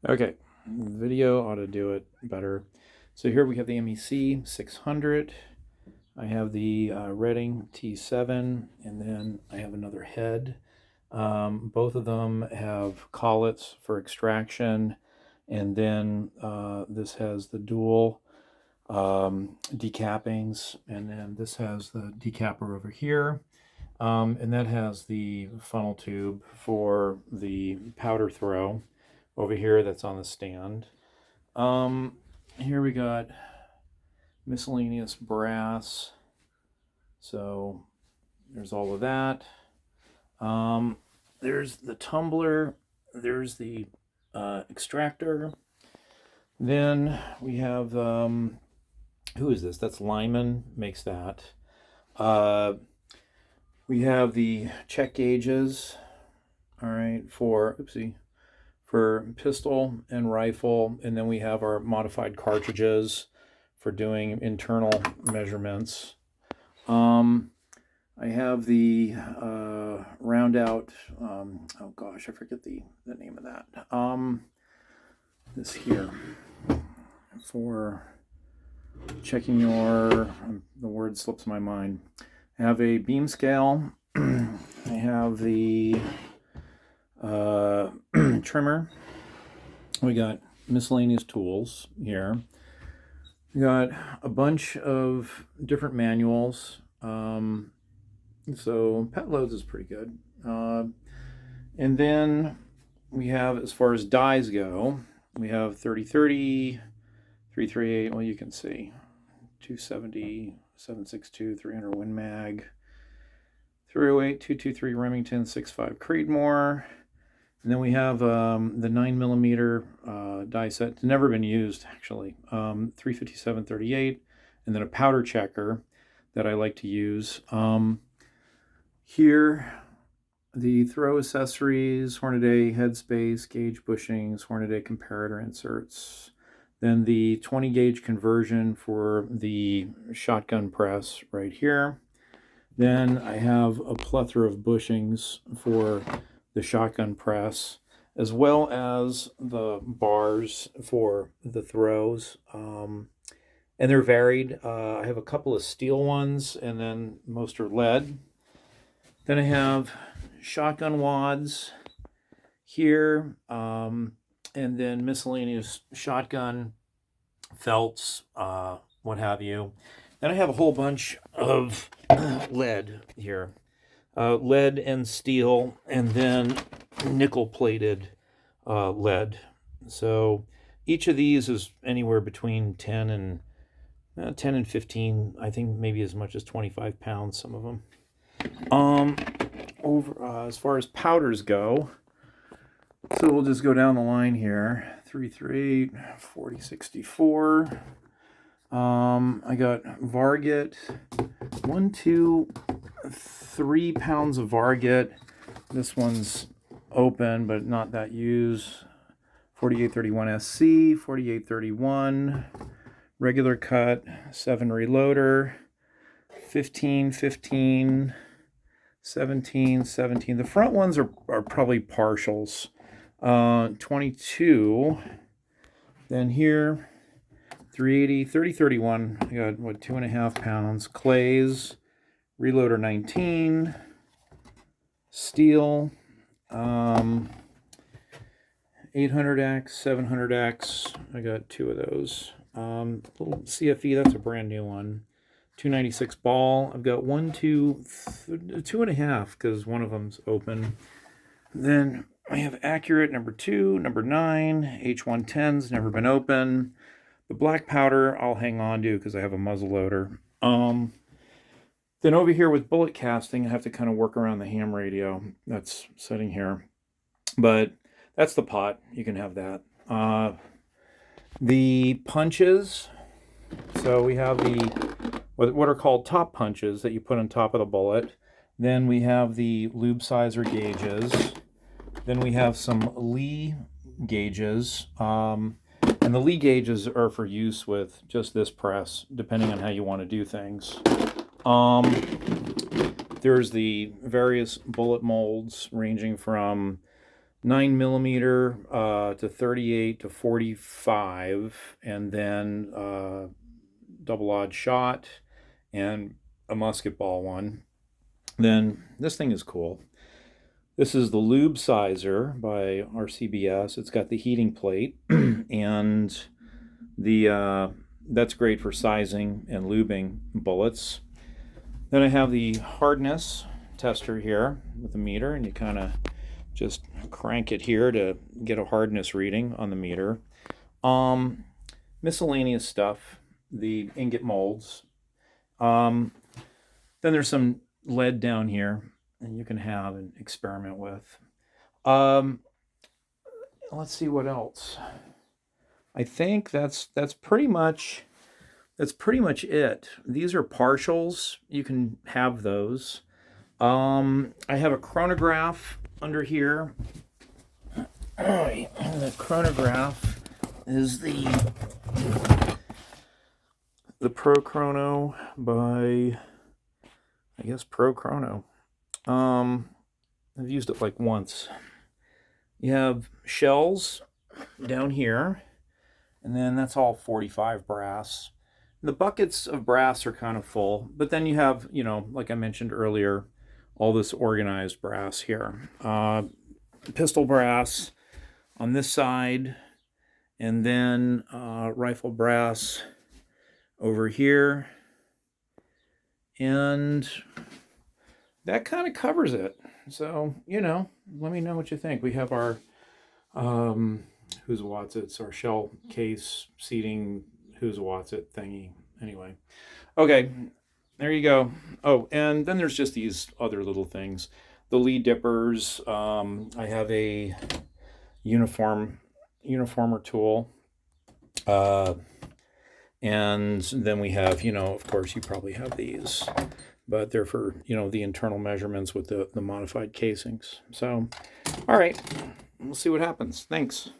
Okay, video ought to do it better. So here we have the MEC 600. I have the Redding T7, and then I have another head. Both of them have collets for extraction, and then this has the dual decappings, and then this has the decapper over here. And that has the funnel tube for the powder throw over here that's on the stand. Here we got miscellaneous brass. So there's all of that. There's the tumbler. There's the extractor. Then we have, who is this? That's Lyman, makes that. We have the check gauges, all right, for pistol and rifle, and then we have our modified cartridges for doing internal measurements. I have the round out, oh gosh, I forget the name of that. This here for checking your, the word slips my mind. I have a beam scale. I have the trimmer. We got miscellaneous tools here. We got a bunch of different manuals. So Pet Loads is pretty good. And then we have, as far as dies go, we have 3030, 338, well, you can see, 270, 762, 300 Win Mag, 308, 223 Remington, 65 Creedmoor. And then we have the 9mm die set. It's never been used, actually. 357, 38, and then a powder checker that I like to use. Here, the throw accessories, Hornady headspace, gauge bushings, Hornady comparator inserts. Then the 20 gauge conversion for the shotgun press right here. Then I have a plethora of bushings for the shotgun press, as well as the bars for the throws. And they're varied. I have a couple of steel ones, and then most are lead. Then I have shotgun wads here, and then miscellaneous shotgun felts, what have you. Then I have a whole bunch of lead here. Lead and steel, and then nickel-plated lead. So each of these is anywhere between 10 and 15, I think maybe as much as 25 pounds, some of them. As far as powders go, so we'll just go down the line here. 338, 4064. I got Varget, 3 pounds of Varget. This one's open, but not that used. 4831 SC, 4831, regular cut, 7 reloader, 15, 15, 17, 17. The front ones are probably partials. 22. Then here, 380, 3031. I got, 2.5 pounds. Clays, reloader 19. Steel, 800X, 700X. I got 2 of those. Little CFE, that's a brand new one. 296 ball. I've got 2.5 because one of them's open. Then I have Accurate number 2, number 9, H110's never been open. The black powder I'll hang on to because I have a muzzle loader. Then over here with bullet casting, I have to kind of work around the ham radio that's sitting here. But that's the pot. You can have that. The punches. So we have what are called top punches that you put on top of the bullet. Then we have the lube sizer gauges. Then we have some Lee gauges. And the Lee gauges are for use with just this press, depending on how you want to do things. There's the various bullet molds ranging from 9mm to 38 to 45, and then double odd shot and a musket ball one. Then this thing is cool. This is the Lube Sizer by RCBS. It's got the heating plate and that's great for sizing and lubing bullets. Then I have the hardness tester here with a meter, and you kind of just crank it here to get a hardness reading on the meter. Miscellaneous stuff, the ingot molds. Then there's some lead down here, and you can have and experiment with. Let's see what else. I think that's pretty much it. These are partials. You can have those. I have a chronograph under here. The chronograph is the Pro Chrono by, I guess, Pro Chrono. I've used it like once. You have shells down here, and then that's all 45 brass. The buckets of brass are kind of full, but then you have, like I mentioned earlier, all this organized brass here. Pistol brass on this side, and then rifle brass over here. And that kind of covers it. So, let me know what you think. We have our Who's Watts It's our shell case seating Who's Watts It thingy. Anyway, okay, there you go. Oh, and then there's just these other little things. The lead dippers. I have a uniformer tool. And then we have, of course, you probably have these, but they're for, the internal measurements with the modified casings. So, all right, we'll see what happens. Thanks.